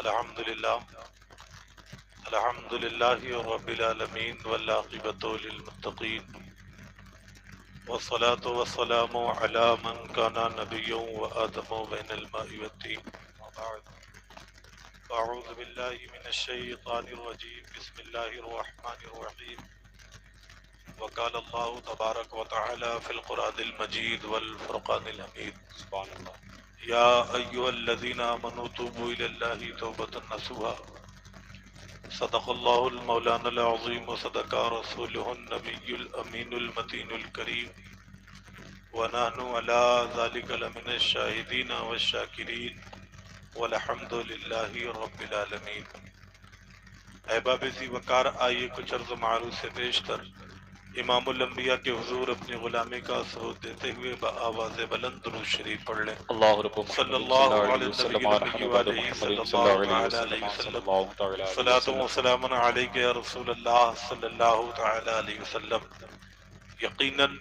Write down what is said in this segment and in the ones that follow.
الحمد لله رب العالمين والعاقبة للمتقين والصلاة والسلام على من كان نبيا وآدم بين الماء والطين. أعوذ بالله من الشيطان الرجيم. بسم الله الرحمن الرحيم. وقال الله تبارك وتعالى في القرآن المجيد والفرقان الحميد. سبحان الله. يا أيها الذين آمنوا توبوا إلى الله توبة نصوحا. صدق الله المولانا العظيم وصدق رسوله النبي الأمين المتين الكريم ونحن على ذلك لمن الشاهدين والشاكرين والحمد لله رب العالمین. احباب ذی وقار، آئیے کچھ عرض و معروض سے بیشتر امام الانبیاء کے حضور اپنی غلامی کا ثبوت دیتے ہوئے بآواز بلند درود شریف پڑھ لیں. اللہ رب صلی اللہ علیہ وسلم. صلاۃ و سلام علیک یا رسول اللہ صلی اللہ تعالی علیہ وسلم. یقیناً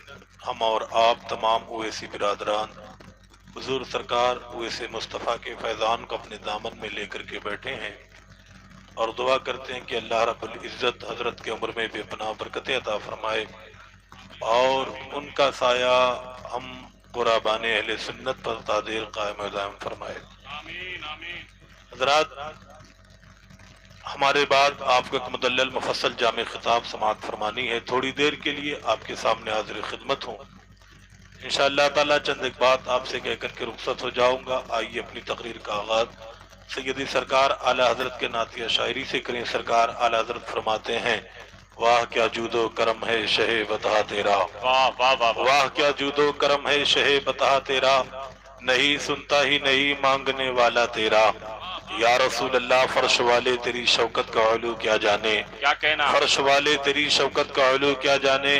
ہم اور آپ تمام اویسی برادران حضور سرکار اویس مصطفیٰ کے فیضان کو اپنے دامن میں لے کر کے بیٹھے ہیں اور دعا کرتے ہیں کہ اللہ رب العزت حضرت کے عمر میں بے پناہ برکتیں عطا فرمائے اور ان کا سایہ ہم قرابان اہل سنت پر تا دیر قائم و دائم فرمائے. آمین آمین. حضرات، ہمارے بعد آپ کو ایک مدلل مفصل جامع خطاب سماعت فرمانی ہے. تھوڑی دیر کے لیے آپ کے سامنے حاضر خدمت ہوں. انشاءاللہ تعالیٰ چند ایک بات آپ سے کہہ کر کے رخصت ہو جاؤں گا. آئیے اپنی تقریر کا آغاز سیدی سرکار اعلی حضرت کے نعتیہ شاعری سے کریں. سرکار اعلی حضرت فرماتے ہیں: واہ کیا جود و کرم ہے شہ بتا تیرا. واہ واہ واہ. واہ کیا جود و کرم ہے شہ بتا تیرا. نہیں سنتا ہی نہیں مانگنے والا تیرا. یا رسول اللہ، فرش والے تیری شوکت کا علو کیا جانے. کیا کہنا. فرش والے تیری شوکت کا علو کیا جانے.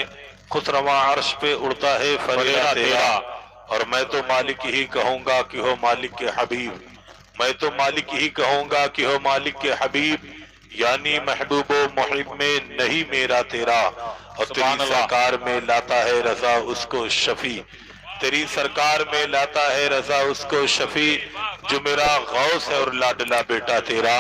خسرواں عرش پہ اڑتا ہے فریضہ تیرا. اور میں تو مالک ہی کہوں گا کہ ہو مالک کے حبیب. میں تو مالک ہی کہوں گا کہ ہو مالک کے حبیب. یعنی محبوب و محب میں نہیں میرا تیرا. اور تیری سرکار میں لاتا ہے رضا اس کو شفیع. تیری سرکار میں لاتا ہے رضا اس کو شفیع. جو میرا غوث ہے اور لاڈلا بیٹا تیرا.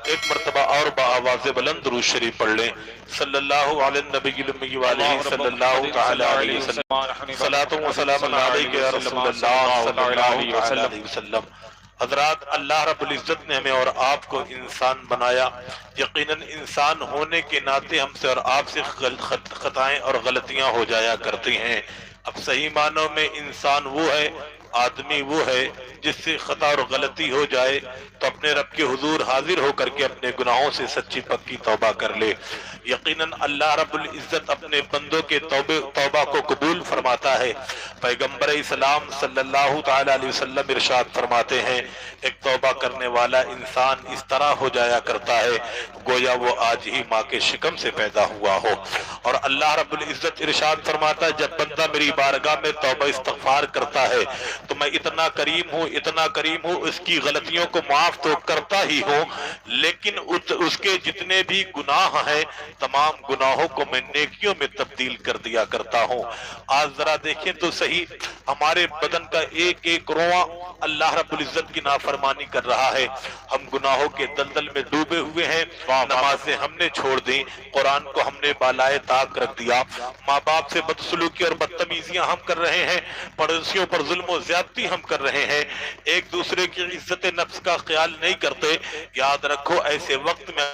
ایک مرتبہ اور بآواز بلند درود شریف پڑھ لیں. صلی اللہ علیہ النبی الامی وآلہ صلی اللہ تعالی علیہ وسلم. صلاۃ و سلام علیک یا رسول اللہ صلی اللہ تعالی علیہ وسلم. حضرات، اللہ رب العزت نے ہمیں اور آپ کو انسان بنایا. یقیناً انسان ہونے کے ناطے ہم سے اور آپ سے خطائیں اور غلطیاں ہو جایا کرتی ہیں. اب صحیح معنوں میں انسان وہ ہے، آدمی وہ ہے جس سے خطا اور غلطی ہو جائے تو اپنے رب کے حضور حاضر ہو کر کے اپنے گناہوں سے سچی پکی توبہ کر لے. یقیناً اللہ رب العزت اپنے بندوں کے توبہ کو قبول فرماتا ہے. پیغمبر اسلام صلی اللہ تعالی علیہ وسلم ارشاد فرماتے ہیں: ایک توبہ کرنے والا انسان اس طرح ہو جایا کرتا ہے گویا وہ آج ہی ماں کے شکم سے پیدا ہوا ہو. اور اللہ رب العزت ارشاد فرماتا ہے: جب بندہ میری بارگاہ میں توبہ استغفار کرتا ہے تو میں اتنا کریم ہوں، اتنا کریم ہوں، اس کی غلطیوں کو معاف تو کرتا ہی ہوں، لیکن اس کے جتنے بھی گناہ ہیں تمام گناہوں کو میں نیکیوں میں تبدیل کر دیا کرتا ہوں. آج ذرا دیکھیں تو صحیح، ہمارے بدن کا ایک ایک رواں اللہ رب العزت کی نافرمانی کر رہا ہے. ہم گناہوں کے دلدل میں ڈوبے ہوئے ہیں. نمازیں ہم نے چھوڑ دی، قرآن کو ہم نے بالائے طاق رکھ دیا، ماں باپ سے بدسلوکی اور بدتمیزیاں ہم کر رہے ہیں، پڑوسیوں پر ظلم و زیادتی ہم کر رہے ہیں، ایک دوسرے کی عزت نفس کا خیال نہیں کرتے. یاد رکھو، ایسے وقت میں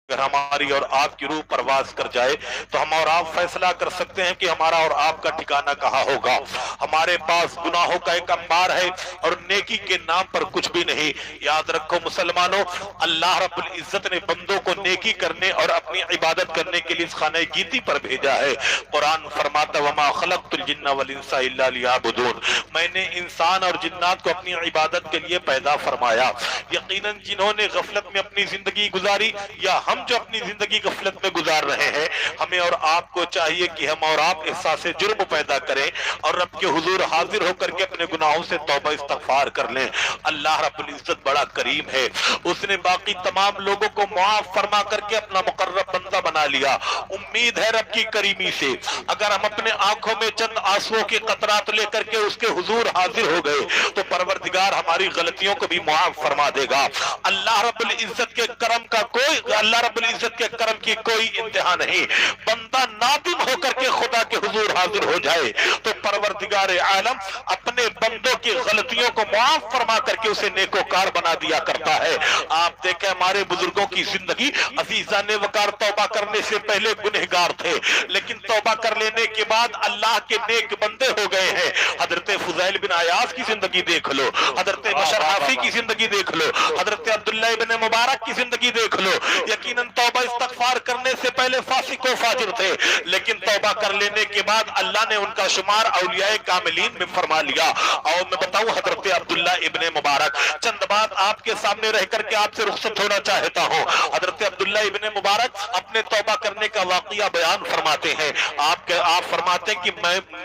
اگر ہماری اور آپ کی روح پرواز کر جائے تو ہم اور آپ فیصلہ کر سکتے ہیں کہ ہمارا اور آپ کا ٹھکانہ کہاں ہوگا. ہمارے پاس گناہوں کا ایک انبار ہے اور نیکی کے نام پر کچھ بھی نہیں. یاد رکھو مسلمانوں، اللہ رب العزت نے بندوں کو نیکی کرنے اور اپنی عبادت کرنے کے لیے اس خانہ گیتی پر بھیجا ہے. قرآن فرماتا: وَمَا خَلَقْتُ الْجِنَّ وَالْإِنسَ إِلَّا لِيَعْبُدُونَ. میں نے انسان اور جنات کو اپنی عبادت کے لیے پیدا فرمایا. یقیناً جنہوں نے غفلت میں اپنی زندگی گزاری یا ہم ہم جو اپنی زندگی غفلت میں گزار رہے ہیں، ہمیں اور آپ کو چاہیے کہ ہم اور آپ احساس جرم پیدا کریں اور رب کے حضور حاضر ہو کر کے اپنے گناہوں سے توبہ استغفار کر لیں۔ اللہ رب العزت بڑا کریم ہے، اس نے باقی تمام لوگوں کو معاف فرما کر کے اپنا مقرب بندہ بنا لیا۔ امید ہے رب کی کریمی سے اگر ہم اپنے آنکھوں میں چند آنسوؤں کے قطرات لے کر کے اس کے حضور حاضر ہو گئے تو پروردگار ہماری غلطیوں کو بھی معاف فرما دے گا۔ اللہ رب العزت کے کرم کی کوئی انتہا نہیں۔ بندہ نادم ہو کر کے خدا کے حضور حاضر ہو جائے تو پروردگار عالم اپنے بندوں کی غلطیوں کو معاف فرما کر کے اسے نیکوکار بنا دیا کرتا ہے۔ آپ دیکھیں ہمارے بزرگوں کی زندگی، عزیزان وقار توبہ کرنے سے پہلے گنہگار تھے لیکن توبہ کر لینے کے بعد اللہ کے نیک بندے ہو گئے ہیں۔ حضرت فضیل بن عیاض کی زندگی دیکھ لو، حضرت بشر حافی کی زندگی دیکھ لو، حضرت عبداللہ ابن مبارک کی زندگی دیکھ لو۔ یقیناً توبہ استغفار کرنے سے پہلے فاسق و فاجر تھے لیکن توبہ کر لینے کے بعد اللہ نے ان کا شمار اولیاء کاملین میں فرما لیا۔ اور میں بتاؤں حضرت عبداللہ ابن مبارک، چند بات آپ کے سامنے رہ کر کے آپ سے رخصت ہونا چاہتا ہوں۔ حضرت عبداللہ ابن مبارک اپنے توبہ کرنے کا واقعہ بیان فرماتے ہیں۔ آپ فرماتے ہیں کہ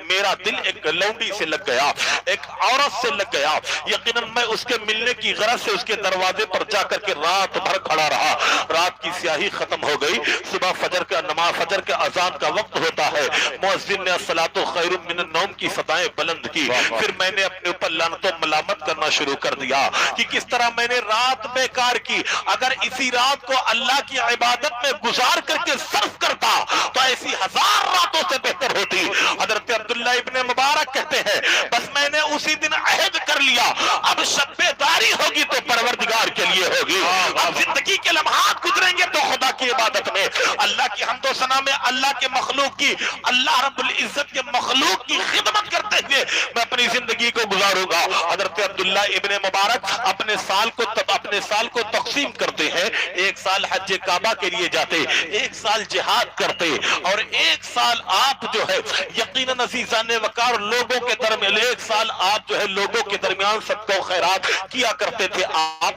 میرا دل ایک لونڈی سے لگ گیا، ایک عورت سے لگ گیا، یقیناً میں اس کے ملنے کی غرض سے اس کے دروازے پر جا کر کے رات بھر کھڑا رہا۔ رات کی سیاہی ختم ہو گئی، صبح فجر کا اذان کا وقت ہوتا ہے، مؤذن نے الصلاۃ خیر من النوم کی صدائیں بلند کی۔ پھر میں نے اپنے اوپر لعنت و ملامت کرنا شروع کر دیا کہ کس طرح میں نے رات بیکار کی، اگر اسی رات کو اللہ کی عبادت میں گزار کر کے صرف کرتا تو ایسی ہزار راتوں سے بہتر ہوتی۔ حضرت عبداللہ ابن مبارک کہتے ہیں بس میں نے اسی دن عہد کر لیا اب شب داری ہوگی تو پروردگار کے لیے ہوگی، اب زندگی کے لمحات گزریں گے تو خدا کی عبادت میں، اللہ کی حمد و ثنا میں، اللہ کے مخلوق کی، اللہ رب العزت کے مخلوق کی خدمت کرتے ہوئے میں اپنی زندگی کو گزاروں گا۔ حضرت عبداللہ ابن مبارک اپنے سال کو تقسیم کرتے ہیں، ایک سال حج کعبہ کے لیے جاتے، ایک سال جہاد کرتے اور ایک سال آپ جو ہے یقیناً عزیزان وقار لوگوں کے درمیان، ایک سال آپ جو ہے لوگوں کے درمیان صدقہ و خیرات کیا کرتے تھے۔ آپ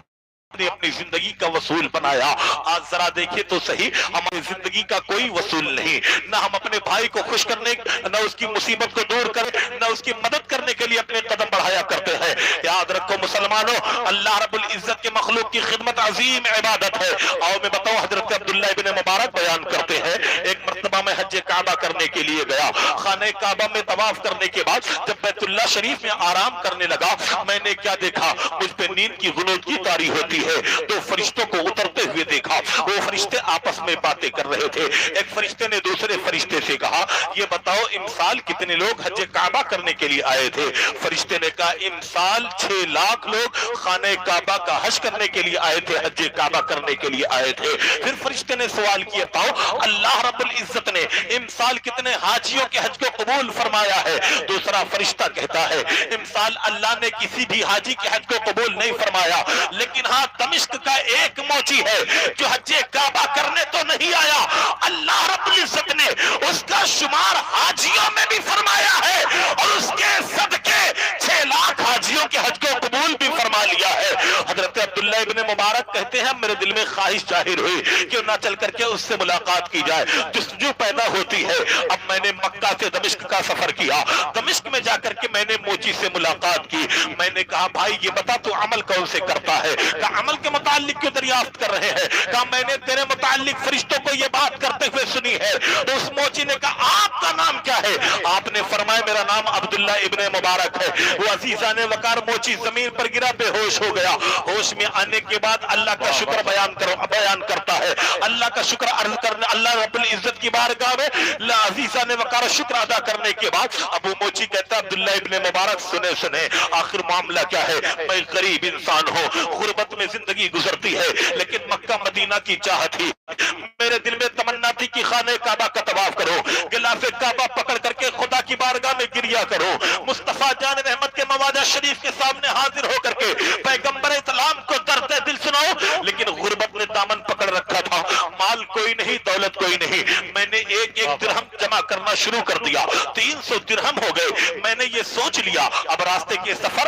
نے اپنی زندگی کا وصول بنایا۔ آج ذرا دیکھیں تو صحیح، ہماری زندگی کا کوئی وصول نہیں، نہ ہم اپنے بھائی کو خوش کرنے، نہ اس کی مصیبت کو دور کریں، نہ اس کی مدد کرنے کے لیے اپنے قدم بڑھایا کرتے ہیں۔ یاد رکھو مسلمانوں، اللہ رب العزت کے مخلوق کی خدمت عظیم عبادت ہے۔ اور میں بتاؤں حضرت عبداللہ ابن مبارک بیان کرتے ہیں ایک مرتبہ میں حج کعبہ کرنے کے لیے گیا، خانہ کعبہ میں طواف کرنے کے بعد جب بیت اللہ شریف میں آرام کرنے لگا میں نے کیا دیکھا، مجھ پہ نیند کی غنودگی طاری ہوتی ہے، دو فرشتوں کو اترتے ہوئے دیکھا، وہ فرشتے آپس میں باتیں کر رہے تھے۔ ایک فرشتے نے دوسرے فرشتے سے کہا یہ بتاؤ امسال کتنے لوگ حج کعبہ کرنے کے لیے آئے تھے؟ فرشتے نے کہا امسال 6 لاکھ لوگ خانہ کعبہ کا حج کرنے کے لیے آئے تھے، حج کعبہ کرنے کے لیے آئے تھے۔ پھر فرشتے نے سوال کیا بتاؤ اللہ رب العزت نے امسال کتنے حاجیوں کے حج کو قبول فرمایا ہے؟ دوسرا فرشتہ کہتا ہے امسال اللہ نے کسی بھی حاجی کے حج کو قبول نہیں فرمایا، لیکن ہاں دمشق کا ایک موچی ہے جو حج کعبہ کرنے تو نہیں آیا، اللہ رب العزت نے اس کا شمار حاجیوں میں بھی فرمایا ہے اور اس کے صدقے 6 لاکھ حاجیوں کے حج کو قبول بھی فرما لیا ہے۔ حضرت عبداللہ ابن مبارک کہتے ہیں میرے دل میں خواہش ظاہر ہوئی کہ نہ چل کر کے اس سے ملاقات کی جائے، جستجو پیدا ہوتی ہے۔ اب میں نے مکہ سے دمشق کا سفر کیا، دمشق میں جا کر کے میں نے موچی سے ملاقات کی، میں نے کہا بھائی یہ بتا تو عمل کون سے کرتا ہے؟ کہا عمل کے متعلق کیوں دریافت کر رہے ہیں؟ کہا میں نے تیرے متعلق فرشتوں کو یہ بات کرتے ہوئے سنی ہے۔ تو اس موچی نے کہا آپ کا نام کیا ہے؟ آپ نے فرمایا میرا نام عبداللہ ابن مبارک ہے۔ وہ عزیزان وقار موچی زمین پر گرا، بے ہوش ہو گیا۔ ہوش میں آنے کے بعد اللہ کا شکر بیان کرتا ہے، اللہ کا شکر عرض کرنے، اللہ رب العزت کی بارگاہ میں عزیزان وقار شکر ادا کرنے کے بعد ابو موچی کہتا ہے عبداللہ ابن مبارک سنے آخر معاملہ کیا ہے؟ میں غریب انسان ہوں، غربت میں زندگی گزرتی ہے، لیکن مکہ مدینہ کی چاہت تھی، میرے دل میں تمنا تھی کہ خانہ کعبہ کا طواف کرو، غلاف کعبہ پکڑ کر کے خدا کی بارگاہ میں گریا کرو، مصطفیٰ جان رحمت کے مواجہ شریف کے سامنے حاضر ہو کر کے پیغمبر اسلام کو درد دل سناؤ، لیکن غربت نے دامن پکڑ رکھا تھا، مال کوئی نہیں، دولت کوئی نہیں۔ میں نے ایک درہم جمع کرنا شروع کر دیا، 300 درہم ہو گئے۔ میں نے یہ سوچ لیا اب راستے کے سفر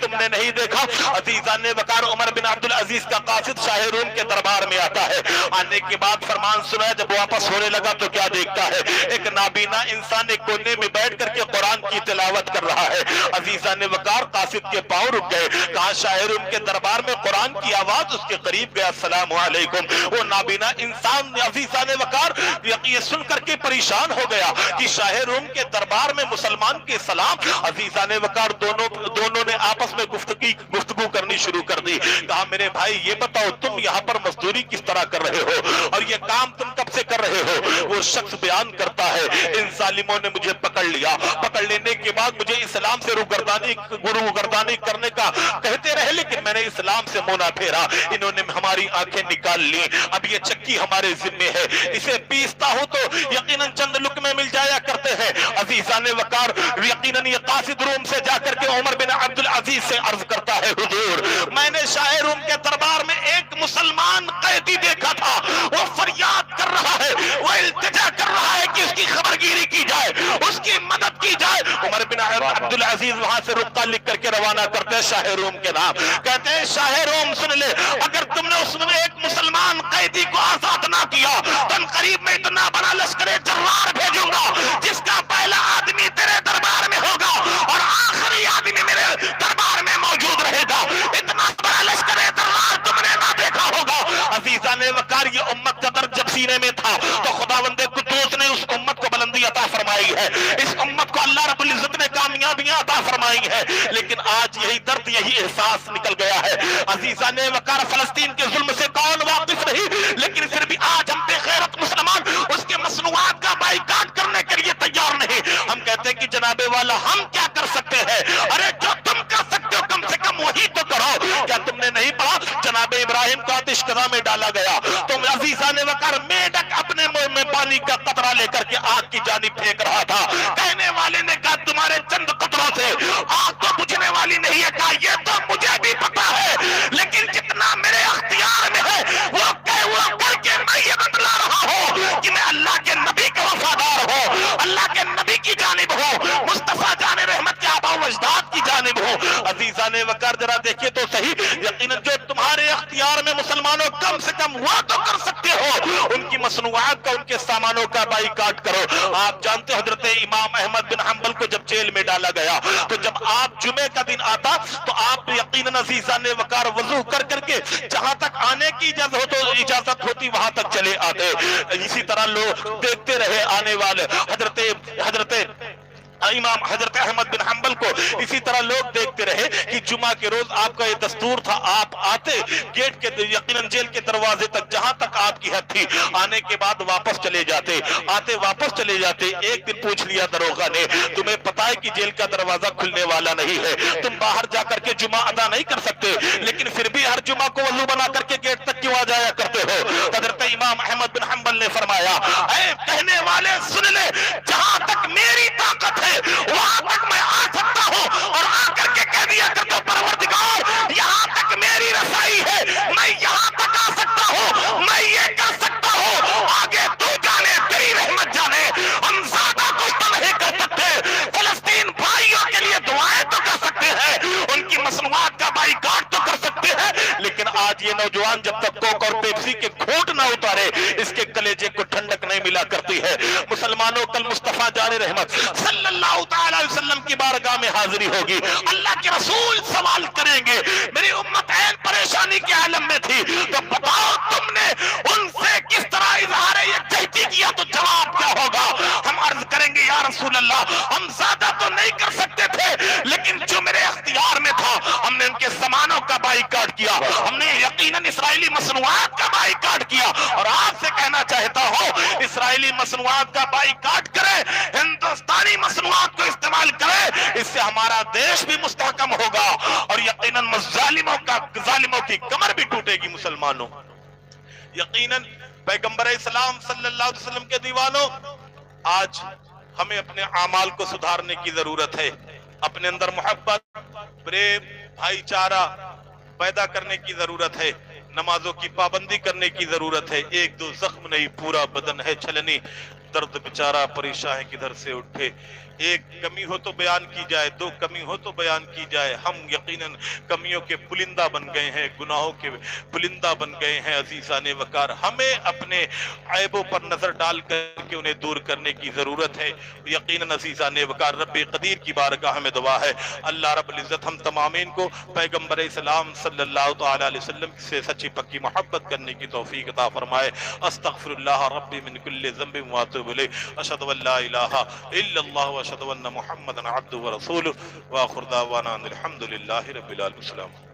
تم نے نہیں دیکھا؟ عزیزان وقار عمر بن عبد العزیز کا قاصد شاہ روم کے دربار میں آتا ہے، آنے کے بعد فرمان سنا، جب واپس ہونے لگا تو کیا دیکھتا ہے؟ ایک نابینا انسان ایک کونے میں بیٹھ کر کے قرآن کی تلاوت کر رہا ہے۔ عزیزان وقار قاصد کے پاؤں رک گئے، کہا شاہ روم کے دربار میں قرآن کی آواز، اس کے قریب گیا، السلام علیکم۔ وہ نابینا انسان عزیزان وقار یہ سن کر کے پریشان ہو گیا کہ شاہ روم کے دربار میں مسلمان کے سلام۔ عزیزان وقار دونوں نے آپس میں گفتگو کرنی شروع کر دی۔ کہا میرے بھائی یہ بتاؤ تم یہاں پر مزدوری کس طرح کر رہے ہو اور یہ کام تم کب سے کر رہے ہو؟ وہ شخص بیان کرتا ہے ان ظالموں نے مجھے پکڑ لیا، پکڑ لینے کے بعد مجھے اسلام سے روگردانی کرنے کا کہتے رہے، لیکن میں نے اسلام سے منہ نہ پھیرا، انہوں نے ہماری آنکھیں نکال لی، اب یہ چکی ہمارے ذمے ہے، اسے پیستا ہوں تو یقیناً چند لقمے مل جایا کرتے ہیں۔ عزیزان وقار یقیناً یہ قاصد روم سے جا کر کے عمر بن عبد العزیز سے عرض کرتا ہے حضور میں نے شاہ روم کے دربار میں ایک مسلمان قیدی دیکھا تھا، وہ فریاد کر رہا ہے، وہ التجا کر رہا ہے کہ اس کی خبرگیری کی جائے، اس کی مدد کی جائے۔ عمر بن عبد العزیز وہاں سے رابطہ لکھ کر کے روانہ کرتے ہیں شاہ روم کے نام، کہتے ہیں شاہ روم سن لے، اگر تم نے اس میں ایک مسلمان قیدی کو آزاد نہ کیا تو قریب میں اتنا بڑا لشکر جرار بھیجوں گا جس کا پہلا آدمی تیرے دربار میں ہوگا اور آخری آدمی میرے دربار میں موجود رہے گا، اتنا بڑا لشکر جرار تم نے نہ دیکھا ہوگا۔ عزیزان وقار یہ امت کا درد جب سینے میں تھا تو خداوند قدوس نے اس امت کو بلندی عطا فرمائی ہے، اس امت کو اللہ رب العزت نے کامیابیاں عطا فرمائی ہے، لیکن آج یہی درد یہی احساس نکل گیا ہے۔ عزیزان وقار فلسطین کے ظلم سے کون واقف نہیں، لیکن پھر بھی آج ہم بے غیرت مسلمان اس کے مصنوعات کا بائیکاٹ کرنے کے لیے تیار نہیں۔ ہم کہتے ہیں کہ جناب والا ہم کیا کر سکتے ہیں؟ ارے جو تم کر سکتے ہو کم سے کم وہی تو کرو۔ کیا تم نے نہیں پڑھا جناب ابراہیم کو آتش کدہ میں ڈالا گیا، تم عزیزان وقار میڈک اپنے منہ میں پانی کا قطرہ لے کر کے آگ کی جانب پھینک رہا تھا، کہنے والے نے کہا تمہارے چند قطروں سے آگ تو بجھنے والی نہیں ہے، کہا یہ تو مجھے بھی پتا ہے، لیکن جتنا میرے اختیار میں ہے وہ کر کے میں یہ بتلا رہا ہوں کہ میں اللہ کے نبی کا وفادار ہوں، اللہ کے نبی کی جانب ہوں، مصطفیٰ جان رحمت کے آبا و اجداد کی جانب ہوں۔ عزیزان وقار ذرا دیکھیے تو صحیح، یقیناً جو تمہارے اختیار میں مسلمانوں کم سے کم وہ تو کر سکتے ہو، ان کی مصنوعات کا ان کے سامانوں کا بائیکاٹ کرو۔ آپ جانتے حضرت امام احمد بن حنبل کو جب جیل میں ڈالا گیا تو جب آپ جمعے کا دن آتا تو آپ یقیناً عزیزان وقار وضو کر کر کے جہاں تک آنے کی اجازت ہوتی وہاں تک چلے آتے، اسی طرح لوگ دیکھتے رہے آنے والے حضرت امام حضرت احمد بن حنبل کو، اسی طرح لوگ دیکھتے رہے کہ جمعہ کے روز آپ کا یہ دستور تھا، آپ آتے گیٹ کے یقیناً جیل کے دروازے تک جہاں تک آپ کی حد تھی، آنے کے بعد واپس چلے جاتے، آتے واپس چلے جاتے۔ ایک دن پوچھ لیا دروغہ نے تمہیں پتا ہے کہ جیل کا دروازہ کھلنے والا نہیں ہے، تم باہر جا کر کے جمعہ ادا نہیں کر سکتے، لیکن پھر بھی ہر جمعہ کو وضو بنا کر کے گیٹ تک کیوں آ جایا کرتے ہو؟ حضرت امام احمد بن حنبل نے فرمایا اے کہنے والے سن لے، جہاں تک میری طاقت ہے وہاں تک میں آ سکتا ہوں، اور آ کر کے کہہ دیا کرتا ہوں پروردگار یہاں تک میری رسائی ہے، میں یہاں تک آ سکتا ہوں، میں یہ کر سکتا ہوں، آگے تو جانے تیری رحمت جانے، ہم زیادہ کچھ تو نہیں کر سکتے، فلسطین بھائیوں کے لیے دعائیں تو کر سکتے ہیں، ان کی مصنوعات کا بائیکاٹ تو کر سکتے ہیں، لیکن آج یہ نوجوان جب تک کوک اور پیپسی کے گھونٹ نہ اتارے اس کے کلیجے کو ٹھنڈک نہیں ملا کرتی ہے۔ مسلمانوں کل مصطفیٰ جان رحمت صلی اللہ تعالی علیہ وسلم کی بارگاہ میں حاضری ہوگی، اللہ کے رسول سوال کریں گے میری امت عین پریشانی کے عالم میں تھی تو بتاؤ تم نے ان سے کس طرح اظہار یکجہتی کیا، تو جواب کیا ہوگا؟ ہم عرض کریں گے یا رسول اللہ ہم زیادہ تو نہیں کر سکتے تھے، لیکن جو میرے اختیار میں تھا ہم نے ان کے سامانوں کا بائیکاٹ کیا، ہم نے یقیناً اسرائیلی مصنوعات کا بائیکاٹ کیا، اور آپ سے کہنا چاہتا ہوں اسرائیلی مصنوعات کا بائیکاٹ کرے، ہندوستانی مصنوعات کو استعمال کرے، اس سے ہمارا دیش بھی مستحکم ہوگا اور یقیناً ظالموں کی کمر بھی ٹوٹے گی۔ مسلمانوں یقیناً پیغمبر اسلام صلی اللہ علیہ وسلم کے دیوانوں، آج ہمیں اپنے اعمال کو سدھارنے کی ضرورت ہے، اپنے اندر محبت، پریم، بھائی چارہ پیدا کرنے کی ضرورت ہے، نمازوں کی پابندی کرنے کی ضرورت ہے، ایک دو زخم نہیں پورا بدن ہے چھلنی، درد بیچارہ پریشان ہے کدھر سے اٹھے، ایک کمی ہو تو بیان کی جائے، دو کمی ہو تو بیان کی جائے. ہم یقیناً کمیوں کے پلندہ بن گئے ہیں، گناہوں کے پلندہ بن گئے ہیں. عزیزان وقار، ہمیں اپنے عیبوں پر نظر ڈال کر کے انہیں دور کرنے کی ضرورت ہے. یقیناً عزیزان وقار، رب قدیر کی بارگاہ میں دعا ہے اللہ رب العزت ہم تمامین کو پیغمبر اسلام صلی اللہ تعالی علیہ وسلم سے سچی پکی محبت کرنے کی توفیق عطا فرمائے. استغفر اللہ ربی من کل ذنب واتوب الیہ. اشہد ان لا الہ الا اللہ واشہد ان محمدا عبدہ ورسولہ. وآخر دعوانا ان الحمد للہ رب العالمین.